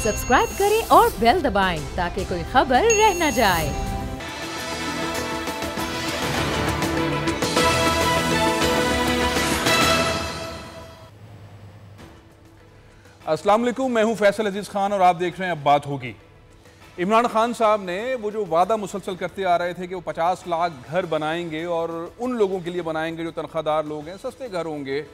Subscribe करें और bell दबाएं ताकि कोई खबर रह न जाए। अस्सलाम वालेकुम, मैं हूं फैसल अजीज खान और आप देख रहे हैं अब बात होगी। इमरान खान साहब ने वो जो वादा मुसलसल करते आ रहे थे कि वो 50 लाख घर बनाएंगे और उन लोगों के लिए बनाएंगे जो तनख्वाहदार लोग हैं, सस्ते घर होंगे,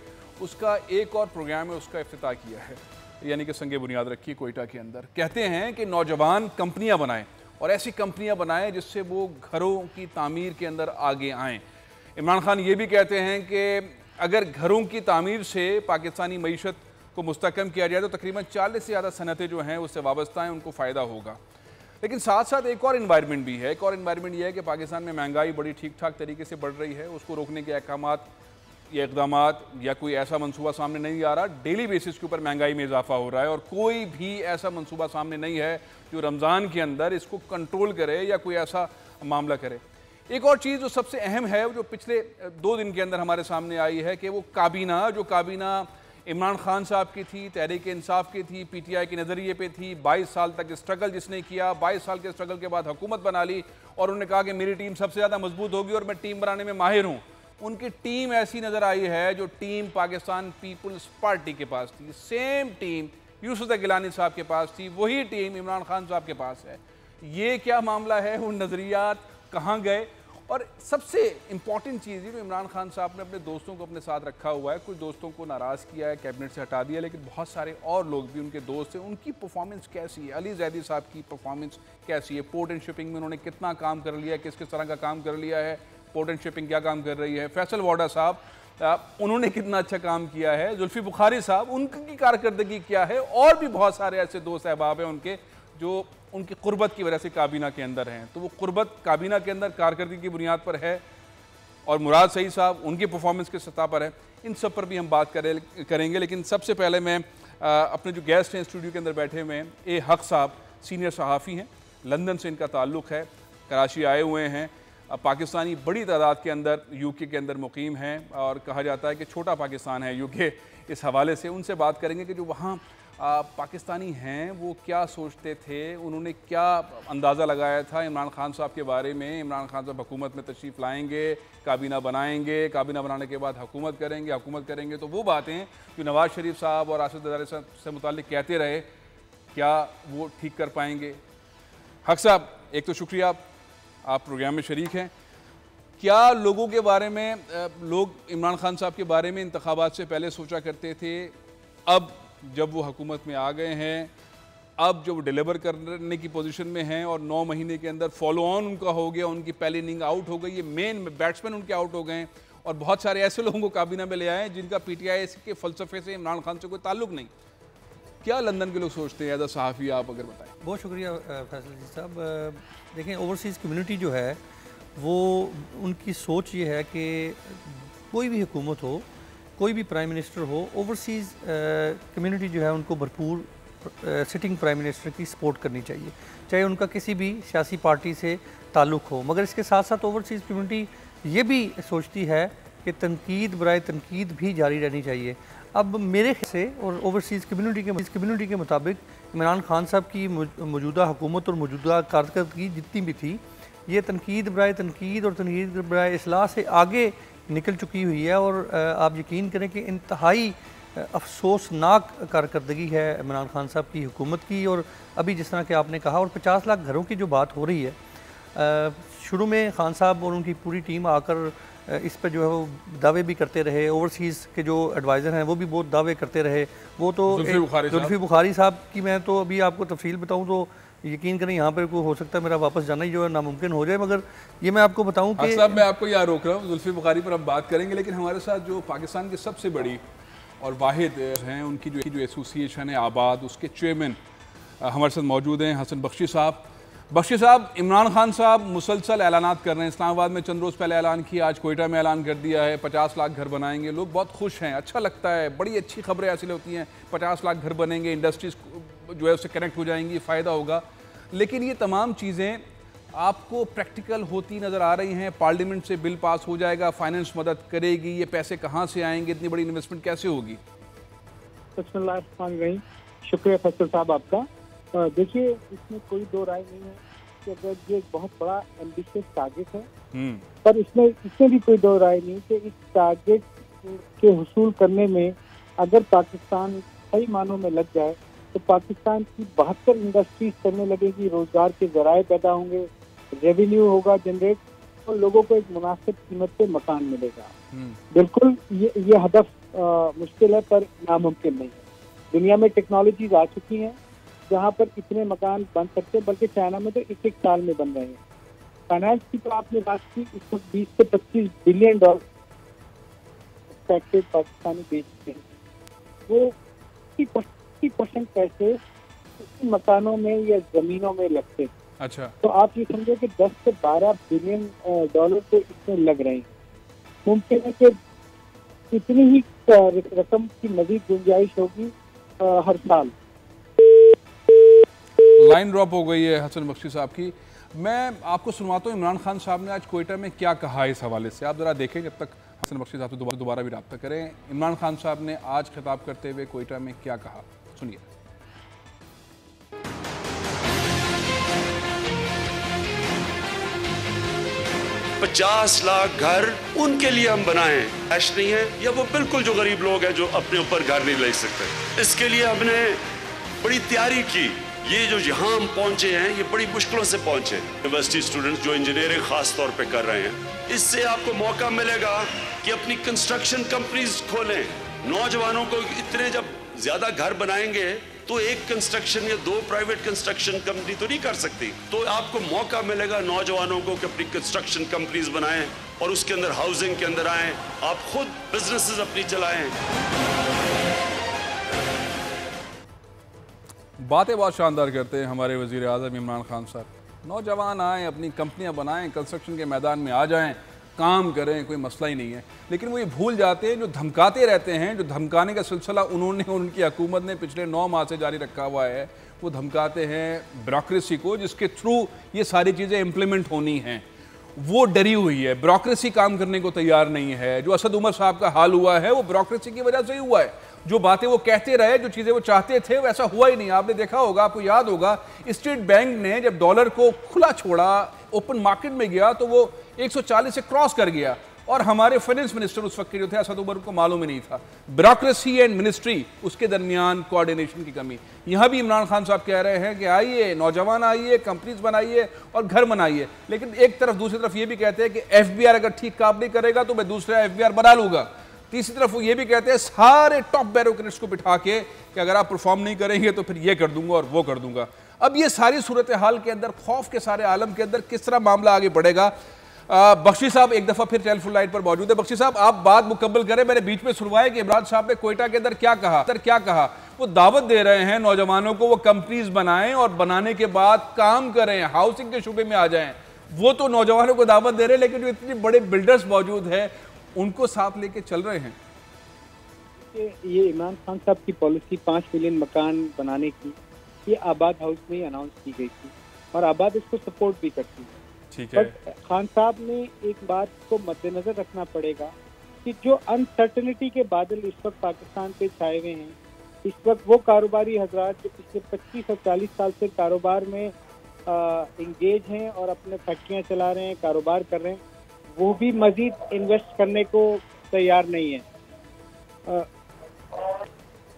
उसका एक और प्रोग्राम है, उसका इफ्तिताह किया है, यानी कि संगे बुनियाद रखी कोयटा के अंदर। कहते हैं कि नौजवान कंपनियां बनाएं और ऐसी कंपनियां बनाएं जिससे वो घरों की तामीर के अंदर आगे आएँ। इमरान खान ये भी कहते हैं कि अगर घरों की तामीर से पाकिस्तानी मईशत को मुस्तकम किया जाए तो तकरीबन 40 से ज़्यादा सनतें जो हैं उससे वाबस्ता हैं, उनको फ़ायदा होगा। लेकिन साथ साथ एक और इन्वायरमेंट भी है। एक और इन्वायरमेंट यह है कि पाकिस्तान में महंगाई बड़ी ठीक ठाक तरीके से बढ़ रही है, उसको रोकने के अहकामात या इक़दामात या कोई ऐसा मंसूबा सामने नहीं आ रहा। डेली बेसिस के ऊपर महंगाई में इजाफा हो रहा है और कोई भी ऐसा मंसूबा सामने नहीं है जो रमज़ान के अंदर इसको कंट्रोल करे या कोई ऐसा मामला करे। एक और चीज़ जो सबसे अहम है, जो पिछले 2 दिन के अंदर हमारे सामने आई है कि वो काबीना इमरान खान साहब की थी, तहरीक इंसाफ की थी, पीटीआई के नज़रिए पे थी। 22 साल तक स्ट्रगल जिसने किया, 22 साल के स्ट्रगल के बाद हुकूमत बना ली और उन्होंने कहा कि मेरी टीम सबसे ज़्यादा मजबूत होगी और मैं टीम बनाने में माहिर हूँ। उनकी टीम ऐसी नज़र आई है जो टीम पाकिस्तान पीपल्स पार्टी के पास थी, सेम टीम यूसुफ गिलानी साहब के पास थी, वही टीम इमरान खान साहब के पास है। ये क्या मामला है, वो नज़रियात कहाँ गए? और सबसे इम्पॉर्टेंट चीज़ है जो इमरान खान साहब ने अपने दोस्तों को अपने साथ रखा हुआ है। कुछ दोस्तों को नाराज़ किया है, कैबिनेट से हटा दिया, लेकिन बहुत सारे और लोग भी उनके दोस्त हैं। उनकी परफॉर्मेंस कैसी है? अली जैदी साहब की परफॉर्मेंस कैसी है? पोर्ट एंड शिपिंग में उन्होंने कितना काम कर लिया है, किस किस तरह का काम कर लिया है? पोर्ट एंड शिपिंग क्या काम कर रही है? फैसल वाडा साहब उन्होंने कितना अच्छा काम किया है? जुल्फी बुखारी साहब उनकी कारकर्दगी क्या है? और भी बहुत सारे ऐसे दोस्त अहबाब हैं उनके जो उनकी कुर्बत की वजह से काबीना के अंदर हैं। तो वो कुर्बत काबीना के अंदर कारकर्दगी की बुनियाद पर है और मुराद सईद साहब उनकी परफॉर्मेंस के सतह पर है। इन सब पर भी हम बात करेंगे। लेकिन सबसे पहले मैं अपने जो गेस्ट हैं स्टूडियो के अंदर बैठे हुए हैं, ए हक साहब सीनियर सहाफ़ी हैं, लंदन से इनका ताल्लुक़ है, कराची आए हुए हैं। पाकिस्तानी बड़ी तादाद के अंदर यूके के अंदर मुकीम हैं और कहा जाता है कि छोटा पाकिस्तान है यूके। इस हवाले से उनसे बात करेंगे कि जो वहाँ पाकिस्तानी हैं वो क्या सोचते थे, उन्होंने क्या अंदाज़ा लगाया था इमरान खान साहब के बारे में। इमरान खान साहब हुकूमत में तशरीफ़ लाएंगे, काबीना बनाएंगे, काबीना बनाने के बाद हुकूमत करेंगे तो वो बातें जो नवाज़ शरीफ साहब और राशिद अज़हरी साहब से मुताल्लिक़ कहते रहे, क्या वो ठीक कर पाएंगे? हक साहब, एक तो शुक्रिया, आप प्रोग्राम में शरीक हैं। क्या लोगों के बारे में लोग इमरान खान साहब के बारे में इंतखाबात से पहले सोचा करते थे, अब जब वो हुकूमत में आ गए हैं, अब जब वो डिलीवर करने की पोजीशन में हैं और 9 महीने के अंदर फॉलो ऑन उनका हो गया, उनकी पहली इनिंग आउट हो गई, ये मेन बैट्समैन उनके आउट हो गए हैं और बहुत सारे ऐसे लोगों को काबीना में ले आए हैं जिनका पीटीआई के फ़लसफ़े से इमरान खान से कोई ताल्लुक़ नहीं। क्या लंदन के लोग सोचते हैं? एज अ सहाफ़ी आप अगर बताएं। बहुत शुक्रिया फैसल जी साहब। देखें, ओवरसीज़ कम्युनिटी जो है वो उनकी सोच ये है कि कोई भी हुकूमत हो, कोई भी प्राइम मिनिस्टर हो, ओवरसीज़ कम्युनिटी जो है उनको भरपूर सिटिंग प्राइम मिनिस्टर की सपोर्ट करनी चाहिए, चाहे उनका किसी भी सियासी पार्टी से ताल्लुक़ हो। मगर इसके साथ साथ ओवरसीज़ कम्युनिटी ये भी सोचती है कि तनकीद बराए तनकीद भी जारी रहनी चाहिए। अब मेरे ख्याल से और ओवरसीज़ कम्युनिटी के मुताबिक इमरान खान साहब की मौजूदा हुकूमत और मौजूदा कारकर्दगी जितनी भी थी, ये तनकीद बराए तनकीद और तनकीद बराए इस्लाह से आगे निकल चुकी हुई है और आप यकीन करें कि इंतहाई अफसोसनाक कारकर्दगी है इमरान खान साहब की हुकूमत की। और अभी जिस तरह के आपने कहा, और 50 लाख घरों की जो बात हो रही है, शुरू में खान साहब और उनकी पूरी टीम आकर इस पर जो है वो दावे भी करते रहे। ओवरसीज़ के जो एडवाइज़र हैं वो भी बहुत दावे करते रहे। वो तो जुल्फी बुखारी साहब की मैं तो अभी आपको तफसील बताऊँ तो यकीन करें यहाँ पर कोई हो सकता है मेरा वापस जाना ही जो है नामुमकिन हो जाए। मगर ये मैं आपको बताऊँ कि साहब, मैं आपको यहाँ रोक रहा हूँ, जुल्फी बुखारी पर हम बात करेंगे, लेकिन हमारे साथ जो पाकिस्तान की सबसे बड़ी और वाहिद हैं, उनकी जो एसोसिएशन है आबाद, उसके चेयरमैन हमारे साथ मौजूद हैं, हसन बख्शी साहब। बख्शी साहब, इमरान खान साहब मुसलसल ऐलानात कर रहे हैं। इस्लामाबाद में चंद रोज़ पहले ऐलान किया, आज कोयटा में ऐलान कर दिया है 50 लाख घर बनाएंगे। लोग बहुत खुश हैं, अच्छा लगता है, बड़ी अच्छी खबरें हासिल होती हैं। 50 लाख घर बनेंगे, इंडस्ट्रीज़ जो है उससे कनेक्ट हो जाएंगी, फ़ायदा होगा। लेकिन ये तमाम चीज़ें आपको प्रैक्टिकल होती नज़र आ रही हैं? पार्लियामेंट से बिल पास हो जाएगा, फाइनेंस मदद करेगी, ये पैसे कहाँ से आएंगे, इतनी बड़ी इन्वेस्टमेंट कैसे होगी? बिस्मिल्लाहिर्रहमानिर्रहीम। शुक्रिया फैसल साहब आपका। देखिए, इसमें कोई दो राय नहीं है कि अगर ये एक बहुत बड़ा एम्बिशियस टारगेट है, पर इसमें भी कोई दो राय नहीं कि इस टारगेट के हुसूल करने में अगर पाकिस्तान सही मानों में लग जाए तो पाकिस्तान की 72 इंडस्ट्रीज करने लगेगी, रोजगार के जराए पैदा होंगे, रेवेन्यू होगा जनरेट, और लोगों को एक मुनासिब कीमत पे मकान मिलेगा। बिल्कुल ये हदफ मुश्किल है पर नामुमकिन नहीं है। दुनिया में टेक्नोलॉजीज आ चुकी हैं जहाँ पर इतने मकान बन सकते हैं, बल्कि चाइना में तो एक साल में बन रहे हैं। फाइनेंस की तो आपने बात की, इस वक्त 20 से 25 बिलियन डॉलर पाकिस्तानी बेचते हैं, वो 50% पैसे मकानों में या जमीनों में लगते हैं। अच्छा, तो आप ये समझो कि 10 से 12 बिलियन डॉलर तो इसमें लग रहे हैं। मुमकिन है कि इतनी ही रकम की मजीद गुंजाइश होगी हर साल। लाइन ड्रॉप हो गई है हसन बख्शी साहब की। मैं आपको सुनवाता हूँ इमरान खान साहब ने आज कोयटा में क्या कहा इस हवाले से। आप ज़रा देखें जब तक हसन बख्शी साहब से दोबारा भी रब्ता करें। इमरान खान साहब ने आज खिताब करते हुए कोयटा में क्या कहा, सुनिए। 50 लाख घर उनके लिए हम बनाए, ऐश नहीं है, या वो बिल्कुल जो गरीब लोग हैं जो अपने ऊपर घर नहीं ले सकते। इसके लिए हमने बड़ी तैयारी की। ये जो यहाँ हम पहुंचे हैं ये बड़ी मुश्किलों से पहुंचे। यूनिवर्सिटी स्टूडेंट्स जो इंजीनियरिंग खास तौर पे कर रहे हैं, इससे आपको मौका मिलेगा कि अपनी कंस्ट्रक्शन कंपनीज खोलें। नौजवानों को इतने जब ज्यादा घर बनाएंगे तो एक कंस्ट्रक्शन या 2 प्राइवेट कंस्ट्रक्शन कंपनी तो नहीं कर सकती, तो आपको मौका मिलेगा नौजवानों को कि अपनी कंस्ट्रक्शन कंपनीज बनाएं और उसके अंदर हाउसिंग के अंदर आएं, आप खुद बिजनेसेस अपनी चलाएं। बातें बहुत शानदार करते हैं हमारे वज़ीर आज़म इमरान खान साहब। नौजवान आएँ, अपनी कंपनियां बनाएं, कंस्ट्रक्शन के मैदान में आ जाएं, काम करें, कोई मसला ही नहीं है। लेकिन वो ये भूल जाते हैं, जो धमकाते रहते हैं, जो धमकाने का सिलसिला उन्होंने उनकी हुकूमत ने पिछले 9 माह से जारी रखा हुआ है, वो धमकाते हैं ब्यूरोक्रेसी को जिसके थ्रू ये सारी चीज़ें इम्प्लीमेंट होनी हैं। वो डरी हुई है, ब्यूरोक्रेसी काम करने को तैयार नहीं है। जो असद उमर साहब का हाल हुआ है वो ब्यूरोक्रेसी की वजह से ही हुआ है। जो बातें वो कहते रहे, जो चीज़ें वो चाहते थे वैसा हुआ ही नहीं। आपने देखा होगा, आपको याद होगा, स्टेट बैंक ने जब डॉलर को खुला छोड़ा, ओपन मार्केट में गया तो वो 140 से क्रॉस कर गया, और हमारे फाइनेंस मिनिस्टर उस वक्त के जो थे असद उमर को मालूम ही नहीं था। ब्यूरोक्रेसी एंड मिनिस्ट्री, उसके दरमियान कोऑर्डिनेशन की कमी। यहाँ भी इमरान खान साहब कह रहे हैं कि आइए नौजवान, आइए कंपनीज बनाइए और घर बनाइए, लेकिन एक तरफ दूसरी तरफ ये भी कहते हैं कि FBR अगर ठीक काम नहीं करेगा तो मैं दूसरा FBR बना लूंगा। तीसरी तरफ वो ये भी कहते हैं सारे टॉप ब्यूरोक्रेट्स को बिठा के कि अगर आप परफॉर्म नहीं करेंगे तो फिर ये कर दूंगा और वो कर दूंगा। अब ये सारी सूरत हाल के अंदर, खौफ के सारे आलम के अंदर किस तरह मामला आगे बढ़ेगा। बख्शी साहब एक दफ़ा फिर टेलीफोन लाइन पर मौजूद है। बख्शी साहब, आप बात मुकम्मल करें। मैंने बीच में सुनवाया कि इमरान साहब ने कोयटा के अंदर क्या कहा। वो दावत दे रहे हैं नौजवानों को, वो कंपनीज बनाएं और बनाने के बाद काम करें, हाउसिंग के शुबे में आ जाएं। वो तो नौजवानों को दावत दे रहे हैं, लेकिन जो इतने बड़े बिल्डर्स मौजूद हैं उनको साथ लेके चल रहे हैं। ये इमरान खान साहब की पॉलिसी 5 मिलियन मकान बनाने की, ये आबाद हाउस में ही अनाउंस की गई थी और आबाद इसको सपोर्ट भी करती है। ठीक है। बट खान साहब ने एक बात को मद्देनजर रखना पड़ेगा कि जो अनसर्टेनिटी के बादल इस वक्त पाकिस्तान पे छाए हुए हैं, इस वक्त वो कारोबारी हजरात जो पिछले 25 और 40 साल से कारोबार में इंगेज हैं और अपने फैक्ट्रियाँ चला रहे हैं, कारोबार कर रहे हैं, वो भी मजीद इन्वेस्ट करने को तैयार नहीं है।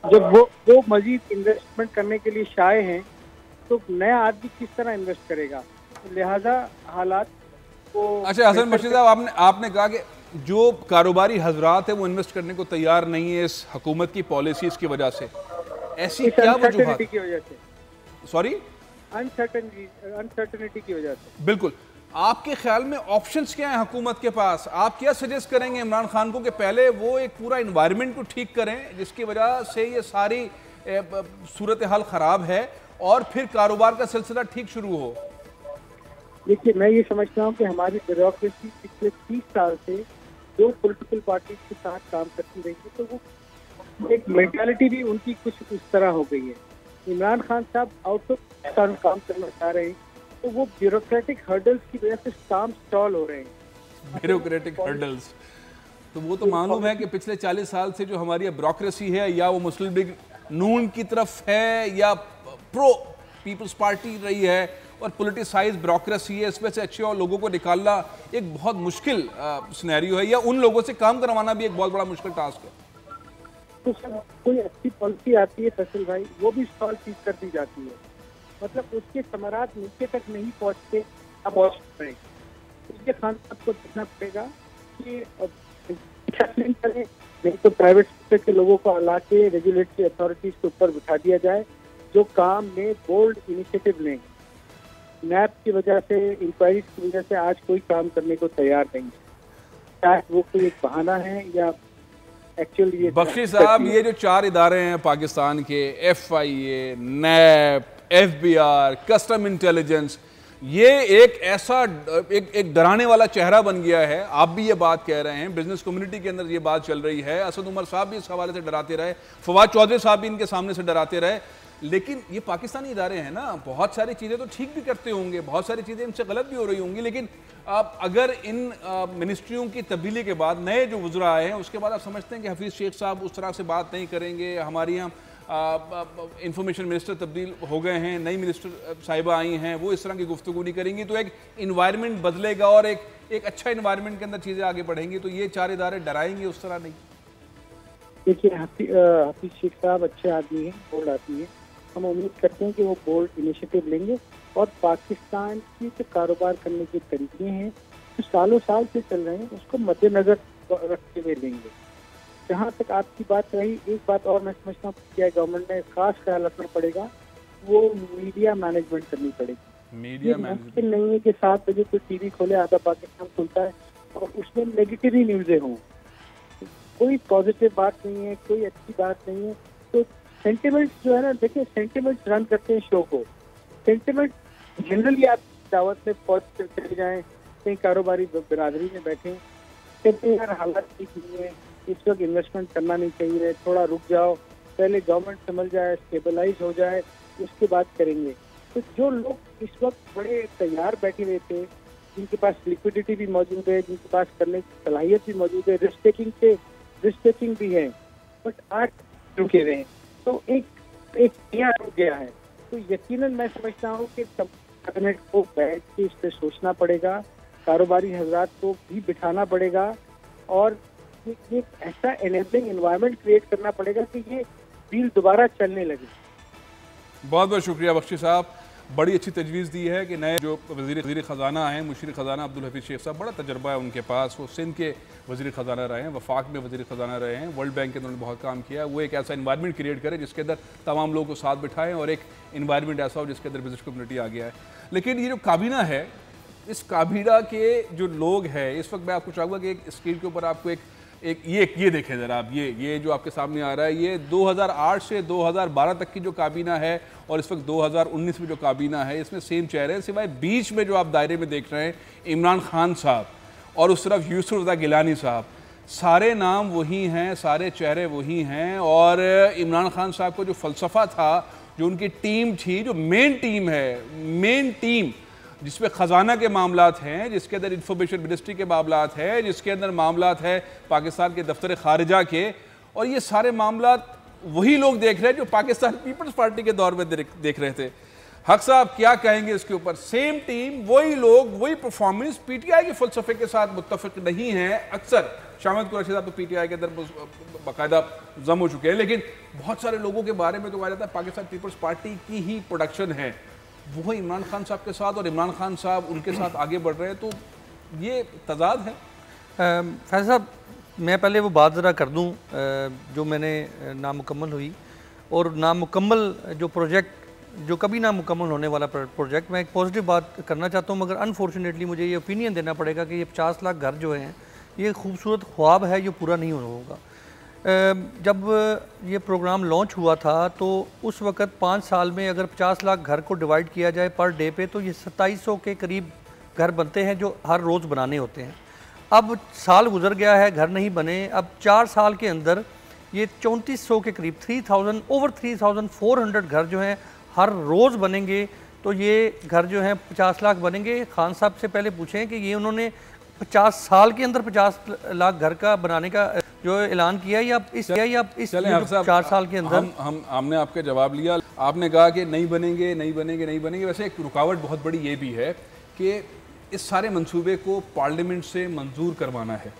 जब वो मजीद इन्वेस्टमेंट करने के लिए शाये हैं तो नया आदमी किस तरह इन्वेस्ट करेगा, लिहाजा हालात को। अच्छा हसन बख्शी साहब, आपने कहा कि जो कारोबारी हजरात है वो इन्वेस्ट करने को तैयार नहीं है इस हुकूमत की पॉलिसीज की वजह से। ऐसी क्या वजूहात की वजह से? सॉरी, अनसर्टेनिटी की वजह से। बिल्कुल। आपके ख्याल में ऑप्शंस क्या हैं हुकूमत के पास? आप क्या सजेस्ट करेंगे इमरान खान को कि पहले वो एक पूरा इन्वायरमेंट को ठीक करें जिसकी वजह से ये सारी सूरत हाल ख़राब है, और फिर कारोबार का सिलसिला ठीक शुरू हो? देखिए, मैं ये समझता हूँ कि हमारी ब्यूरोक्रेसी पिछले 30 साल से 2 पॉलिटिकल पार्टीज के साथ काम करती रही है, तो वो एक मेंटालिटी भी उनकी कुछ उस तरह हो गई है। इमरान खान साहब आउट ऑफ काम करना चाह रहे हैं, तो वो ब्यूरोक्रेटिक हर्डल्स की वजह से काम स्टॉल हो रहे हैं। ब्यूरोक्रेटिक हर्डल्स, तो वो तो मालूम है कि पिछले 40 साल से जो हमारी ब्यूरोक्रेसी है, या वो मुस्लिम लीग नून की तरफ है या प्रो पीपल्स पार्टी रही है और पॉलिटिसाइज ब्यूरोक्रेसी है, इसमें से अच्छे और लोगों को निकालना एक बहुत मुश्किल सिनेरियो है, या उन लोगों से काम करवाना भी एक बहुत बड़ा मुश्किल टास्क है? तो सर कोई अच्छी पॉलिसी आती है फैसल भाई, वो भी स्टॉल चीज कर दी जाती है, मतलब उसके समारात नीचे तक नहीं पहुंचते, अब पहुंच रहे। इसलिए खान साहब को देखना पड़ेगा कि करें, नहीं तो प्राइवेट सेक्टर के लोगों को ला के रेगुलेटरी अथॉरिटीज के ऊपर बिठा दिया जाए, जो काम में बोल्ड इनिशिएटिव लें। नैब की वजह से, इंक्वायरी की वजह से आज कोई काम करने को तैयार नहीं है, चाहे वो कोई एक बहाना है या एक्चुअली। बख्शी साहब, ये जो 4 इदारे हैं पाकिस्तान के, FIA, नैब, FBR, कस्टम इंटेलिजेंस, ये एक ऐसा एक डराने वाला चेहरा बन गया है। आप भी ये बात कह रहे हैं, बिजनेस कम्युनिटी के अंदर ये बात चल रही है, असद उमर साहब भी इस हवाले से डराते रहे, फवाद चौधरी साहब भी इनके सामने से डराते रहे। लेकिन ये पाकिस्तानी इदारे हैं ना, बहुत सारी चीज़ें तो ठीक भी करते होंगे, बहुत सारी चीज़ें इनसे गलत भी हो रही होंगी, लेकिन आप अगर इन मिनिस्ट्रियों की तब्दीली के बाद नए जो वज़रा आए हैं, उसके बाद आप समझते हैं कि हफीज़ शेख साहब उस तरह से बात नहीं करेंगे? हमारे यहाँ इंफॉर्मेशन मिनिस्टर तब्दील हो गए हैं, नई मिनिस्टर साहिबा आई हैं, वो इस तरह की गुफ्तगू नहीं करेंगी, तो एक इन्वायरमेंट बदलेगा और एक अच्छा इन्वायरमेंट के अंदर चीज़ें आगे बढ़ेंगी। तो ये 4 इदारे डराएंगे उस तरह नहीं? देखिए, हफीज शेख साहब अच्छे आदमी हैं, बोल्ड आदमी हैं, हम उम्मीद करते हैं कि वो बोल्ड इनिशिएटिव लेंगे और पाकिस्तान की जो कारोबार करने के तरीके हैं जो सालों साल से चल रहे हैं, उसको मद्देनजर रखते हुए लेंगे। जहाँ तक आपकी बात रही, एक बात और मैं समझता हूँ क्या गवर्नमेंट ने खास ख्याल रखना पड़ेगा, वो मीडिया मैनेजमेंट करनी पड़ेगी। मीडिया मुमकिन नहीं है कि 7 बजे कोई TV खोले, आधा पाकिस्तान खुलता है और उसमें नेगेटिव ही न्यूज़ें हों, कोई पॉजिटिव बात नहीं है, कोई अच्छी बात नहीं है। तो सेंटिमेंट्स जो है ना, देखिए सेंटिमेंट्स रन करते हैं शो को। सेंटिमेंट जनरली आप दावत में पहुंच कर चले जाएं, कहीं कारोबारी बिरादरी में बैठे, कहते हैं यार हालात ठीक नहीं है, इस वक्त इन्वेस्टमेंट करना नहीं चाहिए, थोड़ा रुक जाओ, पहले गवर्नमेंट संभल जाए, स्टेबलाइज हो जाए, उसके बाद करेंगे। तो जो लोग इस वक्त बड़े तैयार बैठे हुए थे, जिनके पास लिक्विडिटी भी मौजूद है, जिनके पास करने की सलाहियत भी मौजूद है, रिस्क टेकिंग भी है, बट आज रुके हुए हैं, तो एक नया रुक गया है। तो यकीनन मैं समझता हूँ कि कैबिनेट को बैठ के इस पर सोचना पड़ेगा, कारोबारी हजरात को भी बिठाना पड़ेगा और एक ऐसा एनेबलिंग एनवायरनमेंट क्रिएट करना पड़ेगा कि ये डील दोबारा चलने लगे। बहुत बहुत शुक्रिया बख्शी साहब, बड़ी अच्छी तजवीज़ दी है कि नए जो वज़ीर ख़जाना हैं, मुशीर ख़जाना अब्दुल हफीज़ शेख साहब, बड़ा तजर्बा है उनके पास, वो सिंध के वज़ीर ख़जाना रहे हैं, वफाक में वज़ीर ख़जाना रहे हैं, वर्ल्ड बैंक के अंदर बहुत काम किया। वो एक ऐसा इन्वायरमेंट क्रिएट करे जिसके अंदर तमाम लोगों को साथ बिठाएं और एक इन्वायरमेंट ऐसा हो जिसके अंदर बिजनेस कम्युनिटी आ गया है। लेकिन ये जो काबीना है, इस काबीना के जो लोग हैं, इस वक्त मैं आपको चाहूँगा कि एक स्क्रीन के ऊपर आपको ये देखें ज़रा आप, ये जो आपके सामने आ रहा है, ये 2008 से 2012 तक की जो काबीना है और इस वक्त 2019 में जो काबीना है, इसमें सेम चेहरे हैं, सिवाय बीच में जो आप दायरे में देख रहे हैं इमरान खान साहब और उस तरफ यूसुफ रज़ा गिलानी साहब, सारे नाम वही हैं, सारे चेहरे वही हैं। और इमरान खान साहब को जो फ़लसफ़ा था, जो उनकी टीम थी, जो मेन टीम है, मेन टीम जिसमें ख़जाना के मामलात हैं, जिसके अंदर इंफॉर्मेशन मिनिस्ट्री के मामलात हैं, जिसके अंदर मामलात है पाकिस्तान के दफ्तर ख़ारिजा के, और ये सारे मामलात वही लोग देख रहे हैं जो पाकिस्तान पीपल्स पार्टी के दौर में देख रहे थे। हक साहब क्या कहेंगे इसके ऊपर? सेम टीम, वही लोग, वही परफॉर्मेंस, PTI के फ़लसफ़े के साथ मुत्तफ़िक नहीं है। अक्सर शामिद कुरैशी साहब तो PTI के अंदर बाकायदा जम हो चुके हैं, लेकिन बहुत सारे लोगों के बारे में तो कहा जाता है पाकिस्तान पीपल्स पार्टी की ही प्रोडक्शन है, वो इमरान खान साहब के साथ, और इमरान खान साहब उनके साथ आगे बढ़ रहे हैं, तो ये तजाद है। फैज़ साहब, मैं पहले वो बात ज़रा कर दूँ जो मैंने नामुकम्मल हुई, और नामुकम्मल जो प्रोजेक्ट, जो कभी नामुकम्मल होने वाला प्रोजेक्ट, मैं एक पॉजिटिव बात करना चाहता हूँ, मगर अनफॉर्चुनेटली मुझे ये ओपिनियन देना पड़ेगा कि ये 50 लाख घर जो हैं, ये खूबसूरत ख्वाब है जो पूरा नहीं होगा। जब ये प्रोग्राम लॉन्च हुआ था तो उस वक़्त 5 साल में अगर 50 लाख घर को डिवाइड किया जाए पर डे पे, तो ये 2700 के करीब घर बनते हैं जो हर रोज़ बनाने होते हैं। अब साल गुजर गया है, घर नहीं बने। अब 4 साल के अंदर ये 3400 के करीब ओवर 3400 घर जो हैं हर रोज़ बनेंगे। तो ये घर जो हैं 50 लाख बनेंगे। खान साहब से पहले पूछें कि ये उन्होंने 50 साल के अंदर 50 लाख घर का बनाने का जो ऐलान किया, या इस 4 साल के अंदर? हमने आपके जवाब लिया। आपने कहा कि नहीं बनेंगे नहीं बनेंगे नहीं बनेंगे, वैसे एक रुकावट बहुत बड़ी ये भी है कि इस सारे मंसूबे को पार्लियामेंट से मंजूर करवाना है,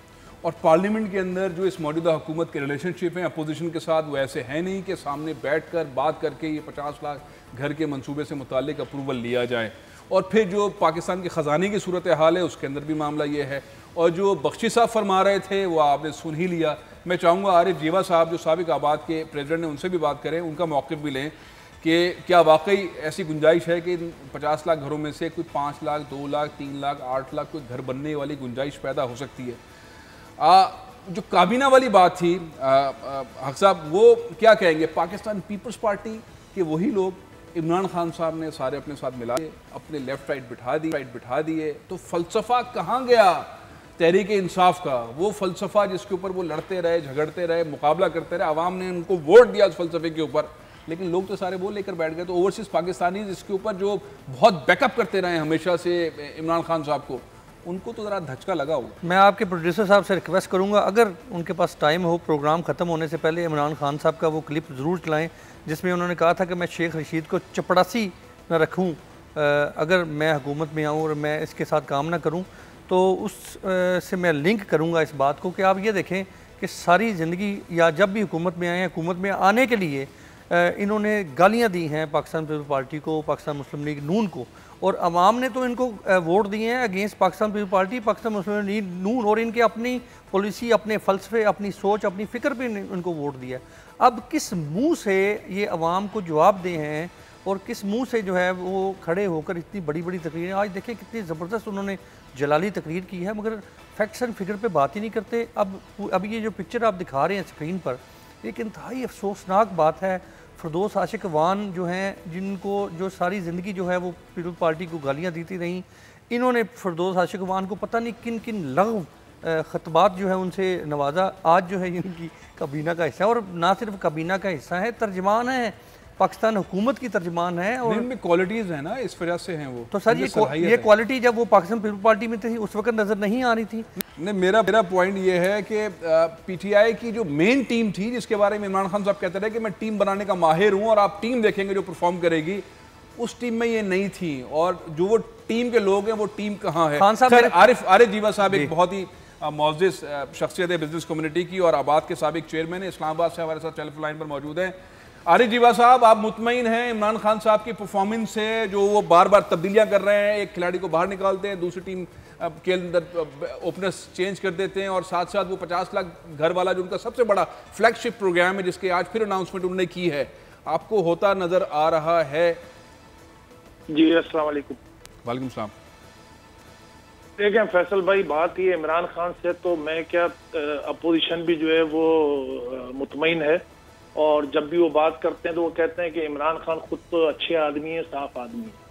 और पार्लियामेंट के अंदर जो इस मौजूदा हुकूमत के रिलेशनशिप हैं अपोजिशन के साथ वो ऐसे हैं नहीं कि सामने बैठकर बात करके ये 50 लाख घर के मंसूबे से मुताल्लिक अप्रूवल लिया जाए। और फिर जो पाकिस्तान के ख़जाने की सूरत हाल है उसके अंदर भी मामला ये है, और जो बख्शी साहब फरमा रहे थे वो आपने सुन ही लिया। मैं चाहूँगा आरिफ जीवा साहब जो साबिक आबाद के प्रेसिडेंट हैं उनसे भी बात करें, उनका मौक़िफ़ भी लें कि क्या वाकई ऐसी गुंजाइश है कि 50 लाख घरों में से कोई 5 लाख, 2 लाख, 3 लाख, 8 लाख कोई घर बनने वाली गुंजाइश पैदा हो सकती है। जो काबीना वाली बात थी हक साहब, वो क्या कहेंगे? पाकिस्तान पीपल्स पार्टी के वही लोग इमरान खान साहब ने सारे अपने साथ मिला के अपने लेफ्ट राइट बिठा दिए, तो फ़लसफ़ा कहाँ गया तहरीक इंसाफ का? वो फ़लसफ़ा जिसके ऊपर वो लड़ते रहे, झगड़ते रहे, मुकाबला करते रहे, आवाम ने उनको वोट दिया उस फ़लसफ़े के ऊपर, लेकिन लोग तो सारे वो लेकर बैठ गए। तो ओवरसीज़ पाकिस्तानी इसके ऊपर जो बहुत बैकअप करते रहे हमेशा से इमरान खान साहब को, उनको तो ज़रा धचका लगा होगा। मैं आपके प्रोड्यूसर साहब से रिक्वेस्ट करूंगा, अगर उनके पास टाइम हो, प्रोग्राम ख़त्म होने से पहले इमरान खान साहब का वो क्लिप ज़रूर चलाएं जिसमें उन्होंने कहा था कि मैं शेख रशीद को चपड़ासी न रखूं अगर मैं हुकूमत में आऊं और मैं इसके साथ काम ना करूं। तो उस से मैं लिंक करूंगा इस बात को कि आप ये देखें कि सारी ज़िंदगी या जब भी हुकूमत में आए हैं, हुकूमत में आने के लिए इन्होंने गालियाँ दी हैं पाकिस्तान पीपल्स पार्टी को, पाकिस्तान मुस्लिम लीग नून को, और अवाम ने तो इनको वोट दिए हैं against Pakistan Peoples Party, Pakistan Muslim League Noon, और इनके अपनी पॉलिसी, अपने फ़लसफ़े, अपनी सोच, अपनी फ़िक्र पे इनको वोट दिया। अब किस मुंह से ये अवाम को जवाब दे हैं और किस मुंह से जो है वो खड़े होकर इतनी बड़ी बड़ी तकरीरें, आज देखें कितनी ज़बरदस्त उन्होंने जलाली तकरीर की है, मगर फैक्ट्स एंड फिगर पे बात ही नहीं करते। अब ये जो पिक्चर आप दिखा रहे हैं स्क्रीन पर, एक इंतहाई अफसोसनाक बात है। फिरदौस आशिक वान जो हैं, जिनको जो सारी ज़िंदगी जो है वो पीपल्स पार्टी को गालियाँ देती रहीं, इन्होंने फिरदौस आशिक वान को पता नहीं किन किन लगव ख़तबात जो है उनसे नवाजा। आज जो है इनकी काबीना का हिस्सा है, और ना सिर्फ काबीना का हिस्सा है, तर्जमान है, पाकिस्तान हुकूमत की तर्जमान है, और इनमें क्वालिटीज़ हैं ना, इस वजह से हैं वो। तो सर ये क्वालिटी जब वो पाकिस्तान पीपल्स पार्टी में थी उस वक्त नज़र नहीं आ रही थी। नहीं, मेरा पॉइंट ये है कि पीटीआई की जो मेन टीम थी, जिसके बारे में इमरान खान साहब कहते रहे कि मैं टीम बनाने का माहिर हूँ और आप टीम देखेंगे जो परफॉर्म करेगी, उस टीम में ये नहीं थी। और जो वो टीम के लोग हैं वो टीम कहाँ है? खान साहब, आरिफ जीवा साहब एक बहुत ही मौजूद शख्सियत है बिजनेस कम्युनिटी की, और आबाद के साबिक चेयरमैन है, इस्लामाबाद से हमारे साथ टेलीफोन लाइन पर मौजूद हैं। आरिफ जीवा साहब, आप मुतमईन हैं इमरान खान साहब की परफॉर्मेंस से, जो वो बार बार तब्दीलियां कर रहे हैं, एक खिलाड़ी को बाहर निकालते हैं, दूसरी टीम के अंदर ओपनर्स चेंज कर देते हैं, और साथ साथ वो 50 लाख घर वाला जो उनका सबसे बड़ा फ्लैगशिप प्रोग्राम है जिसके आज फिर अनाउंसमेंट उन्होंने की है, आपको होता नजर आ रहा है? जी अस्सलाम वालेकुम। वालेकुम सलाम। देखें फैसल भाई, बात ही इमरान खान से तो मैं क्या, अपोजिशन भी जो है वो मुतमईन है, और जब भी वो बात करते हैं तो वो कहते हैं कि इमरान खान खुद तो अच्छे आदमी है, साफ आदमी है,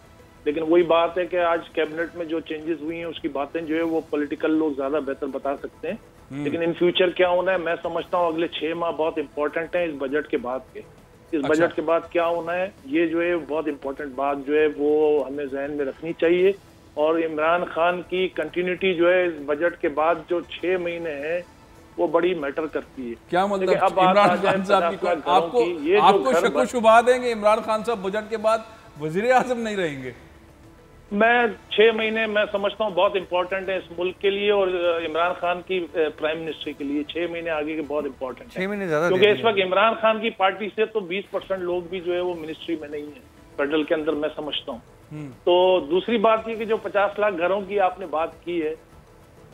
लेकिन वही बात है कि आज कैबिनेट में जो चेंजेस हुई हैं उसकी बातें जो है वो पॉलिटिकल लोग ज्यादा बेहतर बता सकते हैं, लेकिन इन फ्यूचर क्या होना है मैं समझता हूँ अगले 6 माह बहुत इंपॉर्टेंट है इस बजट के बाद के। इस बजट के बाद क्या होना है, ये जो है बहुत इंपॉर्टेंट बात जो है वो हमें जहन में रखनी चाहिए, और इमरान खान की कंटिन्यूटी जो है इस बजट के बाद जो 6 महीने हैं वो बड़ी मैटर करती है। क्या मतलब इमरान खान साहब की आपको शक शुबा देंगे इमरान खान साहब बजट के बाद वजीर आजम नहीं रहेंगे? मैं 6 महीने मैं समझता हूँ बहुत इंपॉर्टेंट है इस मुल्क के लिए और इमरान खान की प्राइम मिनिस्ट्री के लिए। 6 महीने आगे के बहुत इंपॉर्टेंट है, 6 महीने ज्यादा, क्योंकि इस वक्त इमरान खान की पार्टी से तो 20% लोग भी जो है वो मिनिस्ट्री में नहीं है फेडरल के अंदर, मैं समझता हूँ। तो दूसरी बात ये कि जो 50 लाख घरों की आपने बात की है,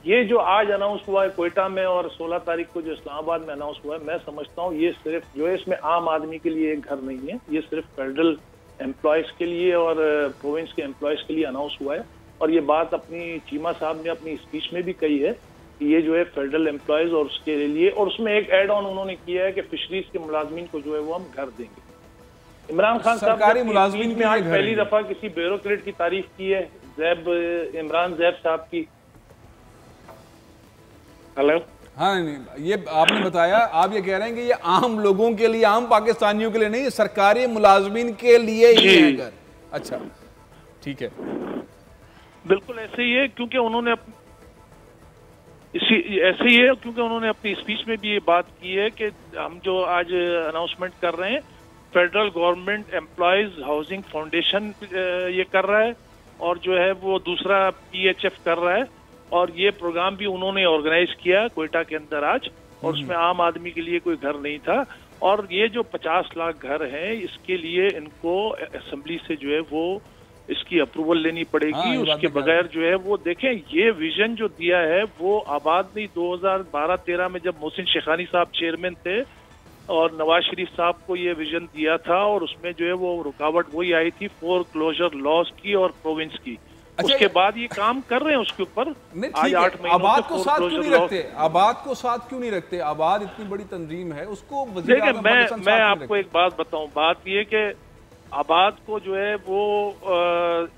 ये जो आज अनाउंस हुआ है कोयटा में और 16 तारीख को जो इस्लामाबाद में अनाउंस हुआ है, मैं समझता हूँ ये सिर्फ जो है इसमें आम आदमी के लिए एक घर नहीं है, ये सिर्फ फेडरल एम्प्लॉयज के लिए और प्रोविंस के एम्प्लॉयज के लिए अनाउंस हुआ है। और ये बात अपनी चीमा साहब ने अपनी स्पीच में भी कही है कि ये जो है फेडरल एम्प्लॉयज और उसके लिए, और उसमें एक एड ऑन उन्होंने किया है कि फिशरीज के मुलाजमीन को जो है वो हम घर देंगे। इमरान खान साहब मुलाजमीन में आज पहली दफा किसी ब्यूरोक्रेट की तारीफ की है, इमरान जैब साहब की। हेलो, हाँ नहीं, ये आपने बताया, आप ये कह रहे हैं कि ये आम लोगों के लिए, आम पाकिस्तानियों के लिए नहीं, सरकारी मुलाजमीन के लिए ही है घर। अच्छा ठीक है, बिल्कुल ऐसे ही है, क्योंकि उन्होंने ऐसे ही है क्योंकि उन्होंने अपनी स्पीच में भी ये बात की है कि हम जो आज अनाउंसमेंट कर रहे हैं federal government employees housing foundation ये कर रहा है, और जो है वो दूसरा PHF कर रहा है, और ये प्रोग्राम भी उन्होंने ऑर्गेनाइज किया क्वेटा के अंदर आज, और उसमें आम आदमी के लिए कोई घर नहीं था। और ये जो 50 लाख घर हैं, इसके लिए इनको असेंबली से जो है वो इसकी अप्रूवल लेनी पड़ेगी। उसके बगैर जो है वो देखें, ये विजन जो दिया है वो आबाद नहीं 2012-13 में जब मोहसिन शेखानी साहब चेयरमैन थे और नवाज शरीफ साहब को ये विजन दिया था, और उसमें जो है वो रुकावट वही आई थी फोरक्लोजर लॉस की और प्रोविंस की। अच्छा, उसके बाद ये काम कर रहे हैं उसके ऊपर। आज 8 महीनों आबाद को साथ क्यों नहीं रखते? आबाद को साथ क्यों नहीं रखते? आबाद इतनी बड़ी तंजीम है, उसको देखिए मैं आपको एक बात बताऊं। बात ये कि आबाद को जो है वो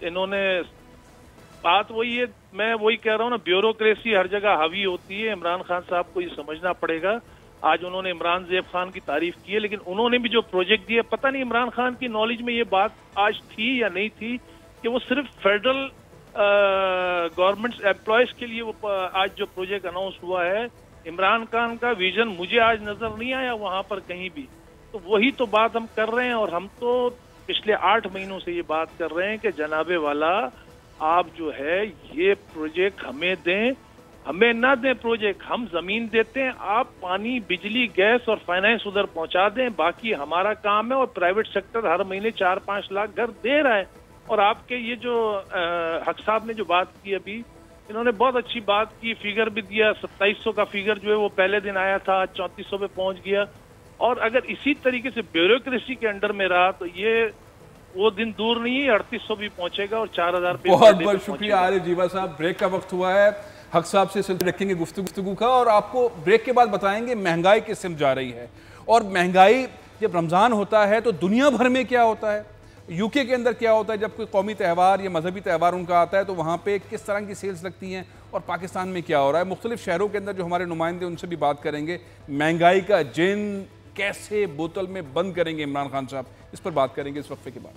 इन्होंने, बात वही है, मैं वही कह रहा हूँ ना, ब्यूरोक्रेसी हर जगह हावी होती है। इमरान खान साहब को ये समझना पड़ेगा। आज उन्होंने इमरान ज़ैब खान की तारीफ की है, लेकिन उन्होंने भी जो प्रोजेक्ट दिए, पता नहीं इमरान खान की नॉलेज में ये बात आज थी या नहीं थी कि वो सिर्फ फेडरल गवर्नमेंट एम्प्लॉयज के लिए वो आज जो प्रोजेक्ट अनाउंस हुआ है, इमरान खान का विजन मुझे आज नजर नहीं आया वहां पर कहीं भी। तो वही तो बात हम कर रहे हैं, और हम तो पिछले 8 महीनों से ये बात कर रहे हैं कि जनाबे वाला आप जो है ये प्रोजेक्ट हमें दें, हमें ना दें प्रोजेक्ट, हम जमीन देते हैं, आप पानी, बिजली, गैस और फाइनेंस उधर पहुंचा दें, बाकी हमारा काम है। और प्राइवेट सेक्टर हर महीने 4-5 लाख घर दे रहा है। और आपके ये जो हक साहब ने जो बात की अभी, इन्होंने बहुत अच्छी बात की, फिगर भी दिया। 2700 का फिगर जो है वो पहले दिन आया था, 3400 पे पहुंच गया। और अगर इसी तरीके से ब्यूरोक्रेसी के अंडर में रहा तो ये वो दिन दूर नहीं है, 3800 भी पहुंचेगा और 4000 पे। बहुत बहुत शुक्रिया आरिफ जीवा साहब। ब्रेक का वक्त हुआ है, हक साहब से सिलसिला रखेंगे गुफ्तगू का, और आपको ब्रेक के बाद बताएंगे महंगाई किस सिमत जा रही है। और महंगाई जब रमज़ान होता है तो दुनिया भर में क्या होता है, यूके के अंदर क्या होता है, जब कोई कौमी त्यौहार या मजहबी त्यौहार उनका आता है तो वहाँ पे किस तरह की सेल्स लगती हैं, और पाकिस्तान में क्या हो रहा है। मुख्तलिफ शहरों के अंदर जो हमारे नुमाइंदे, उनसे भी बात करेंगे। महंगाई का जिन कैसे बोतल में बंद करेंगे इमरान खान साहब, इस पर बात करेंगे इस वक्फे के बाद।